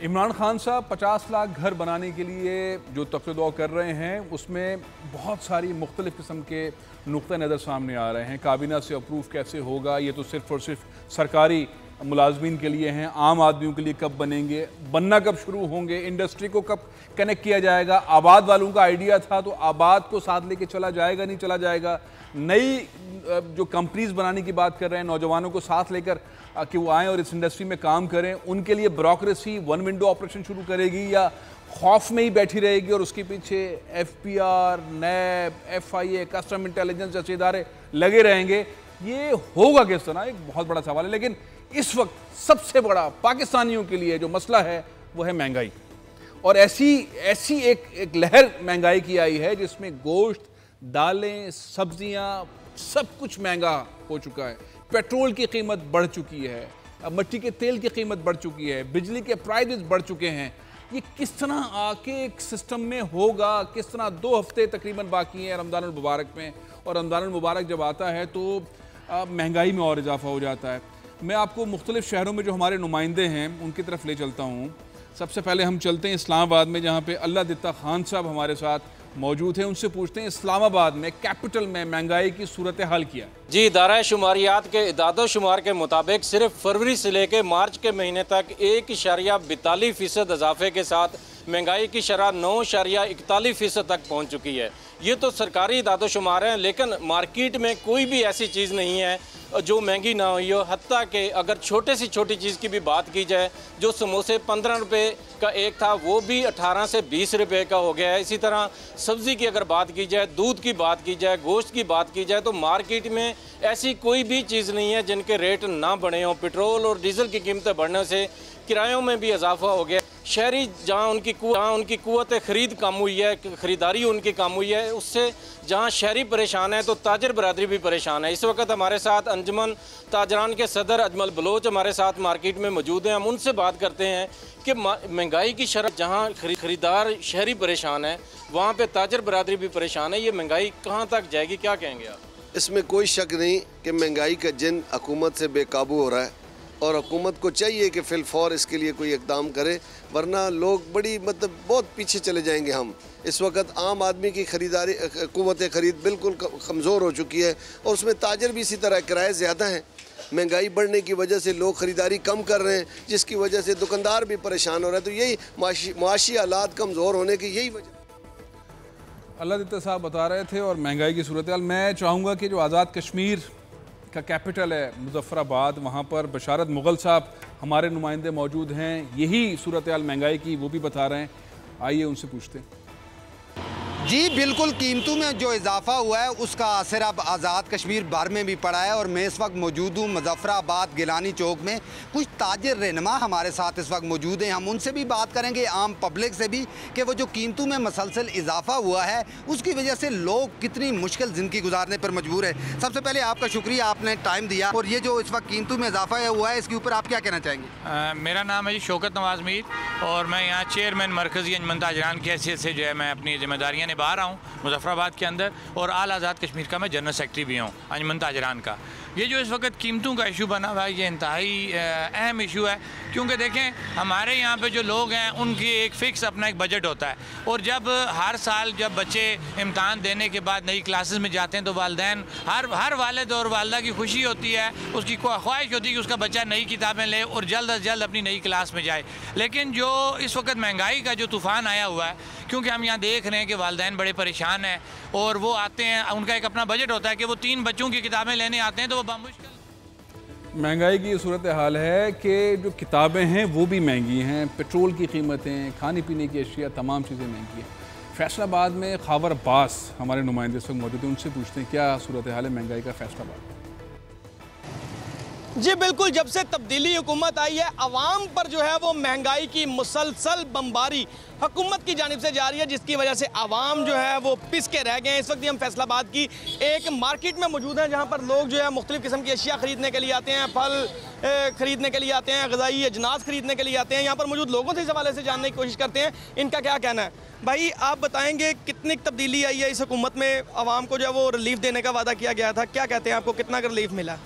इमरान खान साहब 50 लाख घर बनाने के लिए जो तफ़्तीदौ कर रहे हैं, उसमें बहुत सारी मुख्तलिफ़ किस्म के नुक्ता नज़र सामने आ रहे हैं। काबीना से अप्रूव कैसे होगा, ये तो सिर्फ़ और सिर्फ सरकारी मुलाजमीन के लिए हैं। आम आदमियों के लिए कब बनेंगे, बनना कब शुरू होंगे, इंडस्ट्री को कब कनेक्ट किया जाएगा। आबाद वालों का आइडिया था तो आबाद को साथ लेके चला जाएगा, नहीं चला जाएगा। नई जो कंपनीज बनाने की बात कर रहे हैं, नौजवानों को साथ लेकर कि वो आएँ और इस इंडस्ट्री में काम करें, उनके लिए ब्यूरोक्रेसी वन विंडो ऑपरेशन शुरू करेगी या खौफ में ही बैठी रहेगी और उसके पीछे FPR, NAB, FIA, custom intelligence जैसे इदारे लगे रहेंगे। ये होगा किस तरह, एक बहुत बड़ा सवाल है। लेकिन इस वक्त सबसे बड़ा पाकिस्तानियों के लिए जो मसला है वो है महंगाई। और ऐसी एक लहर महंगाई की आई है जिसमें गोश्त, दालें, सब्जियां, सब कुछ महंगा हो चुका है। पेट्रोल की कीमत बढ़ चुकी है, मिट्टी के तेल की कीमत बढ़ चुकी है, बिजली के प्राइसेस बढ़ चुके हैं। ये किस तरह आके एक सिस्टम में होगा, किस तरह 2 हफ्ते तकरीबन बाकी हैं रमज़ान अल मुबारक में, और रमज़ान अल मुबारक जब आता है तो महंगाई में और इजाफा हो जाता है। मैं आपको मुख्तलिफ शहरों में जो हमारे नुमाइंदे हैं उनकी तरफ ले चलता हूँ। सबसे पहले हम चलते हैं इस्लामाबाद में, जहाँ पे अल्लाह दित्ता खान साहब हमारे साथ मौजूद हैं। उनसे पूछते हैं इस्लामाबाद में, कैपिटल में, महंगाई की सूरत हाल क्या। जी, इदारा शुमारियात के इदादो शुमार के मुताबिक सिर्फ फरवरी से लेकर मार्च के महीने तक 1.42% इजाफे के साथ महंगाई की शरह 9.41% तक पहुँच चुकी है। ये तो सरकारी इदादो शुमार हैं, लेकिन मार्केट में कोई भी ऐसी चीज़ नहीं है जो महंगी ना हुई हो। हत्ता कि अगर छोटे से छोटी चीज़ की भी बात की जाए, जो समोसे 15 रुपये का एक था वो भी 18 से 20 रुपये का हो गया है। इसी तरह सब्ज़ी की अगर बात की जाए, दूध की बात की जाए, गोश्त की बात की जाए, तो मार्केट में ऐसी कोई भी चीज़ नहीं है जिनके रेट ना बढ़े हों। पेट्रोल और डीजल की कीमतें बढ़ने से किरायों में भी इजाफा हो गया। शहरी जहाँ उनकी कुव्वत ख़रीद कम हुई है, ख़रीदारी उनकी कम हुई है, उससे जहाँ शहरी परेशान है तो ताजर बरादरी भी परेशान है। इस वक्त हमारे साथ अंजुमन ताजरान के सदर अजमल बलोच हमारे साथ मार्केट में मौजूद हैं। हम उनसे बात करते हैं कि महंगाई की शरह जहाँ ख़रीदार शहरी परेशान है, वहाँ पर ताजर बरादरी भी परेशान है। ये महंगाई कहाँ तक जाएगी, क्या कहेंगे आप? इसमें कोई शक नहीं कि महंगाई का जिन हुकूमत से बेकाबू हो रहा है। और हुकूमत को चाहिए कि फिलफौर इसके लिए कोई इकदाम करे, वरना लोग बड़ी मतलब बहुत पीछे चले जाएंगे। हम इस वक्त आम आदमी की ख़रीदारी क़ुव्वत ख़रीद बिल्कुल कमज़ोर हो चुकी है और उसमें ताजर भी इसी तरह, किराए ज़्यादा हैं, महंगाई बढ़ने की वजह से लोग ख़रीदारी कम कर रहे हैं, जिसकी वजह से दुकानदार भी परेशान हो रहे हैं। तो यही माशी हालात कमज़ोर होने की यही वजह। अल्लाह दित्ता साहब बता रहे थे और महंगाई की सूरत हाल। मैं चाहूँगा कि जो आज़ाद कश्मीर का कैपिटल है मुज़फ़्फ़राबाद, वहाँ पर बशारत मुग़ल साहब हमारे नुमाइंदे मौजूद हैं, यही सूरत हाल महंगाई की वो भी बता रहे हैं। आइए उनसे पूछते हैं। जी बिल्कुल, कीमतों में जो इजाफा हुआ है उसका असर अब आज़ाद कश्मीर भर में भी पड़ा है और मैं इस वक्त मौजूद हूँ मुज़फ़्फ़राबाद गिलानी चौक में। कुछ ताजिर रहनुमा हमारे साथ इस वक्त मौजूद हैं, हम उनसे भी बात करेंगे, आम पब्लिक से भी, कि वो जो कीमतों में मसलसल इजाफा हुआ है उसकी वजह से लोग कितनी मुश्किल ज़िंदगी गुजारने पर मजबूर है। सबसे पहले आपका शुक्रिया, आपने टाइम दिया, और ये जो इस वक्त कीमतों में इजाफा हुआ है इसके ऊपर आप क्या कहना चाहेंगे? मेरा नाम है जी शौकत नवाज़ मीर और मैं यहाँ चेयरमैन मरकज़ी अंजुमन ताजरान की हैसियत से जो है मैं अपनी जिम्मेदारियाँ निभा रहा हूँ मुज़फ़्फ़राबाद के अंदर, और आल आज़ाद कश्मीर का मैं जनरल सेक्रेटरी भी हूँ अंजुमन ताजरान का। ये जो इस वक्त कीमतों का इशू बना हुआ है ये इंतहाई अहम इशू है, क्योंकि देखें हमारे यहाँ पे जो लोग हैं उनकी एक फ़िक्स अपना एक बजट होता है, और जब हर साल जब बच्चे इम्तहान देने के बाद नई क्लासेस में जाते हैं तो वालिदैन हर वालिद और वालिदा की खुशी होती है, उसकी ख्वाहिश होती है कि उसका बच्चा नई किताबें ले और जल्द अज जल्द अपनी नई क्लास में जाए। लेकिन जो इस वक्त महंगाई का जो तूफ़ान आया हुआ है, क्योंकि हम यहाँ देख रहे हैं कि वालिदैन बड़े परेशान हैं और वो आते हैं, उनका एक अपना बजट होता है कि वो 3 बच्चों की किताबें लेने आते हैं तो वो बामुश्किल। महंगाई की सूरत हाल है कि जो किताबें हैं वो भी महंगी हैं, पेट्रोल की कीमतें, खाने पीने की अशिया, तमाम चीज़ें महंगी हैं। फैसलाबाद में ख़ावर अब्बास हमारे नुमाइंदे इस वक्त मौजूद हैं, उनसे पूछते हैं क्या सूरत हाल है महंगाई का फैसलाबाद। जी बिल्कुल, जब से तब्दीली हुकूमत आई है अवाम पर जो है वो महंगाई की मुसलसल बमबारी हुकूमत की जानिब से जारी है, जिसकी वजह से आवाम जो है वो पिस के रह गए हैं। इस वक्त हम फैसलाबाद की एक मार्केट में मौजूद हैं जहाँ पर लोग जो है मुख्तलिफ़ किस्म की अशिया ख़रीदने के लिए आते हैं, फल ख़रीदने के लिए आते हैं, ग़िज़ाई अजनास ख़रीदने के लिए आते हैं। यहाँ पर मौजूद लोगों से इस हवाले से जानने की कोशिश करते हैं इनका क्या कहना है। भाई आप बताएंगे कितनी तब्दीली आई है इस हुकूमत में, आवाम को जो है वो रिलीफ देने का वादा किया गया था, क्या कहते हैं आपको कितना रिलीफ मिला?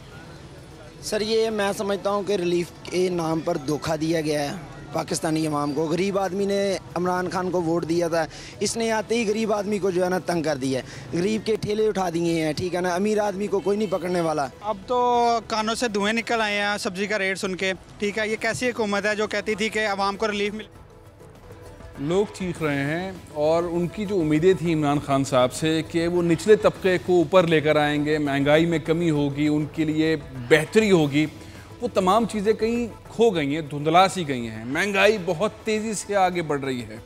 सर ये मैं समझता हूँ कि रिलीफ के नाम पर धोखा दिया गया है पाकिस्तानी अवाम को। गरीब आदमी ने इमरान खान को वोट दिया था, इसने आते ही गरीब आदमी को जो है ना तंग कर दिया है, गरीब के ठेले उठा दिए हैं, ठीक है ना, अमीर आदमी को कोई नहीं पकड़ने वाला। अब तो कानों से धुएं निकल आए हैं सब्जी का रेट सुन के, ठीक है। ये कैसी हुकूमत है जो कहती थी कि अवाम को रिलीफ मिले? लोग चीख रहे हैं और उनकी जो उम्मीदें थी इमरान खान साहब से कि वो निचले तबके को ऊपर लेकर आएंगे, महंगाई में कमी होगी, उनके लिए बेहतरी होगी, वो तमाम चीज़ें कहीं खो गई हैं, धुंधला सी गई हैं। महंगाई बहुत तेज़ी से आगे बढ़ रही है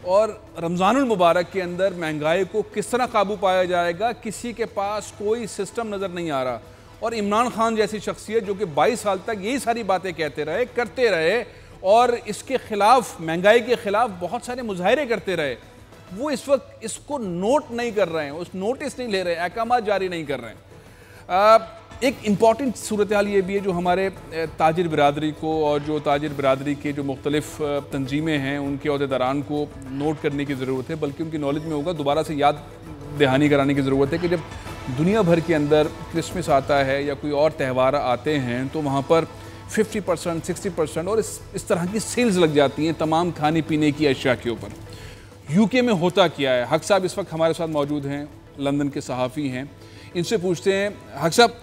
और रमज़ानुल मुबारक के अंदर महंगाई को किस तरह काबू पाया जाएगा किसी के पास कोई सिस्टम नज़र नहीं आ रहा। और इमरान खान जैसी शख्सियत जो कि 22 साल तक यही सारी बातें कहते रहे, करते रहे और इसके ख़िलाफ़, महंगाई के ख़िलाफ़ बहुत सारे मुजाहरे करते रहे, वो इस वक्त इसको नोट नहीं कर रहे हैं, उस नोटिस नहीं ले रहे, अहकामात जारी नहीं कर रहे हैं। एक इम्पॉर्टेंट सूरत हाल ये भी है जो हमारे ताजिर बिरादरी को और जो ताजिर बिरादरी के जो मुख्तलिफ तंजीमें हैं उनके अहदेदारान को नोट करने की ज़रूरत है, बल्कि उनकी नॉलेज में होगा, दोबारा से याद दहानी कराने की ज़रूरत है कि जब दुनिया भर के अंदर क्रिसमस आता है या कोई और त्यौहार आते हैं तो वहाँ पर 50%, 60% और इस तरह की सेल्स लग जाती हैं तमाम खाने पीने की अशिया के ऊपर। यूके में होता क्या है? हक साहब इस वक्त हमारे साथ मौजूद हैं, लंदन के सहाफ़ी हैं, इनसे पूछते हैं। हक साहब,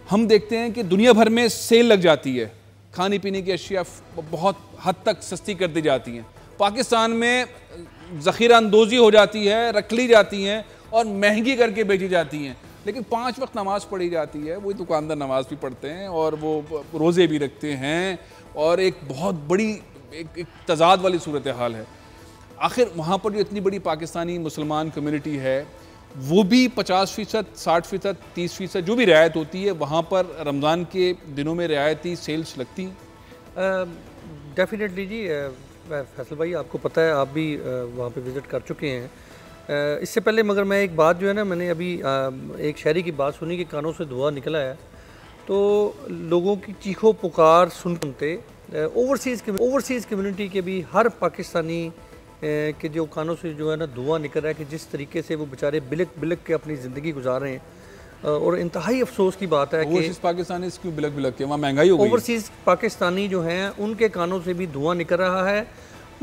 हम देखते हैं कि दुनिया भर में सेल लग जाती है, खाने पीने की अशिया बहुत हद तक सस्ती कर दी जाती हैं, पाकिस्तान में ज़ख़ीरा अंदोज़ी हो जाती है, रख ली जाती हैं और महंगी करके बेची जाती हैं, लेकिन 5 वक्त नमाज़ पढ़ी जाती है, वही दुकानदार नमाज़ भी पढ़ते हैं और वो रोज़े भी रखते हैं और एक बहुत बड़ी एक तज़ाद वाली सूरत हाल है। आखिर वहाँ पर जो इतनी बड़ी पाकिस्तानी मुसलमान कम्युनिटी है वो भी 50%, 60%, 30% जो भी रियायत होती है वहाँ पर रमज़ान के दिनों में रियायती सेल्स लगती हैं? डेफिनेटली जी। फैसल भाई आपको पता है, आप भी वहाँ पे विज़िट कर चुके हैं। इससे पहले मगर मैं एक बात जो है ना, मैंने अभी एक शहरी की बात सुनी कि कानों से धुआं निकला है, तो लोगों की चीखों पुकार सुनते ओवरसीज़ कम्युनिटी के भी हर पाकिस्तानी के जो कानों से जो है ना धुआं निकल रहा है कि जिस तरीके से वो बेचारे बिलक बिलक के अपनी ज़िंदगी गुजार रहे हैं, और इंतहाई अफसोस की बात है कि ओवरसीज़ पाकिस्तानी क्यों बिलक बिलक के वहाँ महंगाई हो गई। ओवरसीज़ पाकिस्तानी जो हैं उनके कानों से भी धुआं निकल रहा है।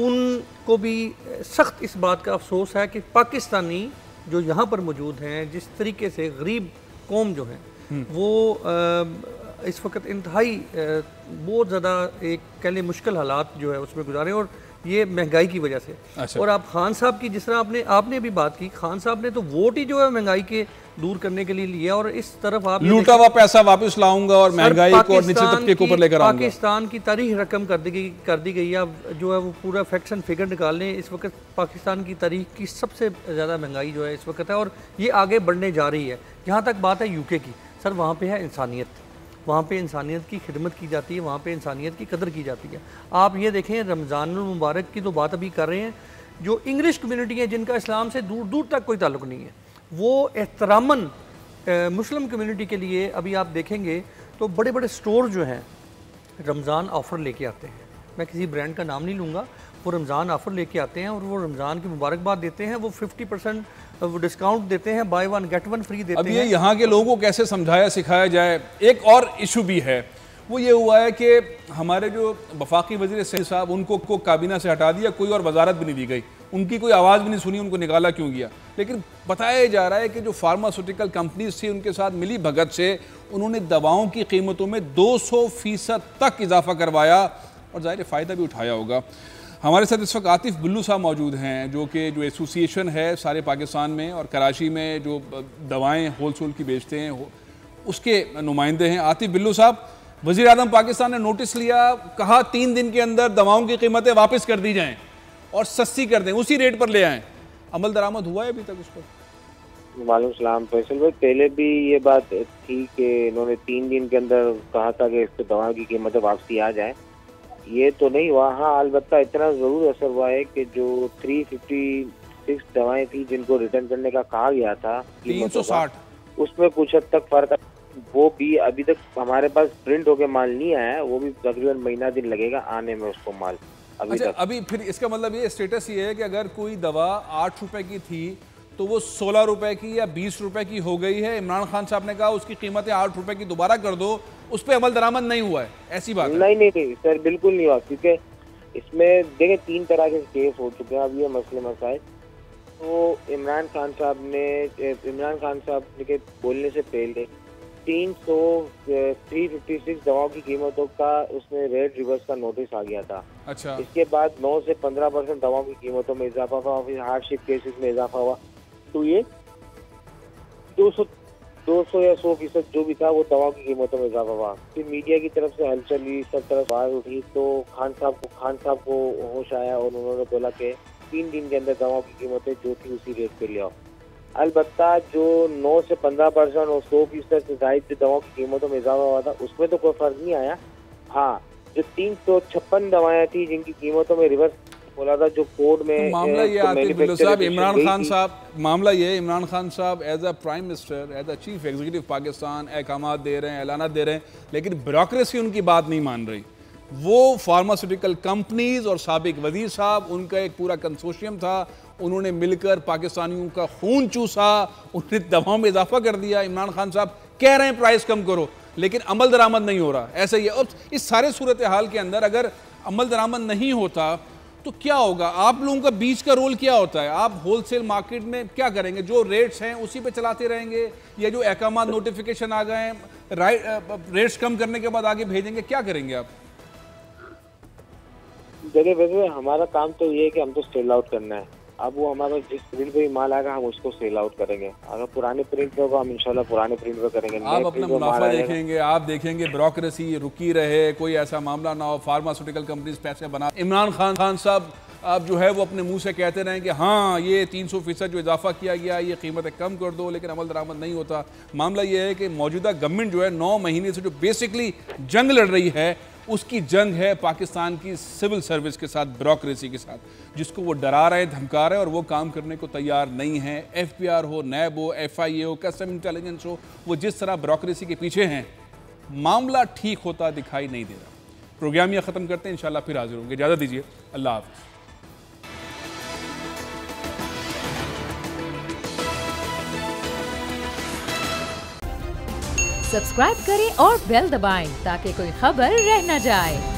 उनको भी सख्त इस बात का अफसोस है कि पाकिस्तानी जो यहाँ पर मौजूद हैं, जिस तरीके से गरीब कौम जो हैं वो इस वक्त इंतहाई बहुत ज़्यादा एक कह लें मुश्किल हालात जो है उसमें गुजारे, और ये महंगाई की वजह से। अच्छा। और आप खान साहब की जिस तरह आपने भी बात की, खान साहब ने तो वोट ही जो है महंगाई के दूर करने के लिए लिया, और इस तरफ आप लूटा हुआ पैसा वापस लाऊंगा और महंगाई को और निचले तबके के ऊपर लेकर आऊंगा। पाकिस्तान की तारीख रकम कर दी गई है। अब जो है वो पूरा फैक्ट एंड फिगर निकाल लें, इस वक्त पाकिस्तान की तारीख की सबसे ज़्यादा महंगाई जो है इस वक्त है, और ये आगे बढ़ने जा रही है। जहाँ तक बात है यूके की, सर वहाँ पे है इंसानियत, वहाँ पे इंसानियत की खिदमत की जाती है, वहाँ पे इंसानियत की कदर की जाती है। आप ये देखें, रमज़ानुल मुबारक की तो बात अभी कर रहे हैं, जो इंग्लिश कम्युनिटी है जिनका इस्लाम से दूर दूर तक कोई ताल्लुक़ नहीं है, वो एहतरामन मुस्लिम कम्युनिटी के लिए अभी आप देखेंगे तो बड़े बड़े स्टोर जो हैं रमज़ान ऑफ़र लेके आते हैं। मैं किसी ब्रांड का नाम नहीं लूँगा, वो रमज़ान ऑफ़र लेके आते हैं और वो रमज़ान की मुबारकबाद देते हैं, वो 50% डिस्काउंट देते हैं, by one get one free देते हैं। अब ये यहाँ के लोगों को कैसे समझाया सिखाया जाए। एक और इशू भी है, वो ये हुआ है कि हमारे जो वफाकी वज़ीर सेहत साहब, उनको को काबीना से हटा दिया, कोई और वजारत भी नहीं दी गई, उनकी कोई आवाज़ भी नहीं सुनी, उनको निकाला क्यों गया। लेकिन बताया जा रहा है कि जो फार्मास्यूटिकल कंपनीज थी उनके साथ मिली भगत से उन्होंने दवाओं की कीमतों में 200% तक इजाफा करवाया और ज़ाहिर फ़ायदा भी उठाया होगा। हमारे साथ इस वक्त आतिफ बिल्लू साहब मौजूद हैं, जो कि जो एसोसिएशन है सारे पाकिस्तान में और कराची में जो दवाएँ होलसेल की बेचते हैं उसके नुमाइंदे हैं। आतिफ बिल्लू साहब, वज़ीर आज़म पाकिस्तान ने नोटिस लिया, कहा 3 दिन के अंदर दवाओं की कीमतें वापस कर दी जाएँ और सस्ती कर दें, उसी रेट पर ले आएँ। अमल दरामद हुआ है अभी तक उस पर? वालेकुम सलाम फैसल भाई, पहले भी ये बात थी कि इन्होंने 3 दिन के अंदर कहा था कि इस दवा की कीमतें वापसी आ जाए। ये तो नहीं हुआ। हाँ, अलबत्ता इतना ज़रूर असर हुआ है कि जो 356 दवाएं थी जिनको रिटर्न करने का कहा गया था 360, उसमें कुछ हद तक फर्क, वो भी अभी तक हमारे पास प्रिंट होके माल नहीं आया है, वो भी तकरीबन महीना दिन लगेगा आने में उसको माल अभी अच्छा, तक। अभी फिर इसका मतलब ये स्टेटस ये है कि अगर कोई दवा 8 रुपए की थी तो वो 16 रुपए की या 20 रुपए की हो गई है। इमरान खान साहब ने कहा उसकी कीमतें 8 रुपए की दोबारा कर दो, उस पर अमल दरामद नहीं हुआ है, ऐसी बात है? नहीं सर, बिल्कुल नहीं हुआ, क्योंकि इसमें देखें 3 तरह के केस हो चुके हैं अब ये मसले मसाइल। तो इमरान खान साहब के बोलने से पहले 356 दवाओं की कीमतों का उसमें रेट रिवर्स का नोटिस आ गया था। अच्छा। इसके बाद 9 से 15% दवाओं की कीमतों में इजाफा हुआ, फिर हार्डशिप केसेस में इजाफा हुआ, तो ये 200 या 100% जो भी था वो दवाओं की कीमतों में इजाफा हुआ। फिर मीडिया की तरफ से हलचल हुई, सब तरफ आवाज उठी, तो खान साहब को होश आया और उन्होंने बोला कि 3 दिन के अंदर दवाओं की कीमतें जो थी उसी रेट पे ले आओ। अलबत्ता जो 9 से 15% और 100% से जायद जो दवाओं की कीमतों में इजाफा हुआ था उसमें तो कोई फर्क नहीं आया। हाँ, जो 356 दवाएं थी जिनकी कीमतों में रिवर्स बोला था, जो कोड में मामला ये आतिफ बिल्लू साहब, इमरान खान साहब as a prime minister, as a chief executive Pakistan अहकामात दे रहे हैं, ऐलानात दे रहे हैं, लेकिन ब्यूरोक्रेसी उनकी बात नहीं मान रही। वो फार्मास्यूटिकल कंपनीज और साबिक वजीर साहब, उनका एक पूरा कंसोर्शियम था, उन्होंने मिलकर पाकिस्तानियों का खून चूसा, उन्होंने दवाओं में इजाफा कर दिया। इमरान खान साहब कह रहे हैं प्राइस कम करो, लेकिन अमल दरामद नहीं हो रहा। ऐसा ही है। और इस सारे सूरत हाल के अंदर अगर अमल दरामद नहीं होता तो क्या होगा? आप लोगों का बीच का रोल क्या होता है? आप होलसेल मार्केट में क्या करेंगे? जो रेट्स हैं उसी पे चलाते रहेंगे, या जो अहकामात नोटिफिकेशन आ गए रेट्स कम करने के बाद आगे भेजेंगे? क्या करेंगे आप? देखिए वैसे हमारा काम तो ये है कि हम तो सेल आउट करना है। अब वो हमारा जिस प्रिंट पे माल आएगा हम उसको सेल आउट करेंगे। अगर पुराने प्रिंट पे होगा हम इंशाल्लाह पुराने प्रिंट पे करेंगे। आप अपना मुनाफा देखेंगे, आप देखेंगे ब्यूरोक्रेसी रुकी रहे, कोई ऐसा मामला ना हो, फार्मास्यूटिकल कंपनीज पैसे बना। इमरान खान साहब आप जो है वो अपने मुंह से कहते रहें कि हाँ ये 300% जो इजाफा किया गया, ये कीमतें कम कर दो, लेकिन अमल दरामद नहीं होता। मामला ये है कि मौजूदा गवर्नमेंट जो है 9 महीने से जो बेसिकली जंग लड़ रही है, उसकी जंग है पाकिस्तान की सिविल सर्विस के साथ, ब्यूरोक्रेसी के साथ, जिसको वो डरा रहे, धमका रहे और वो काम करने को तैयार नहीं है। FBR हो, नैब हो, FIA हो, कस्टम इंटेलिजेंस हो, वो जिस तरह ब्यूरोक्रेसी के पीछे हैं, मामला ठीक होता दिखाई नहीं दे रहा। प्रोग्राम यह ख़त्म करते हैं, इंशाल्लाह फिर हाजिर होंगे। इजाज़त दीजिए, अल्लाह हाफ़िज़। सब्सक्राइब करें और बेल दबाएं ताकि कोई खबर रह न जाए।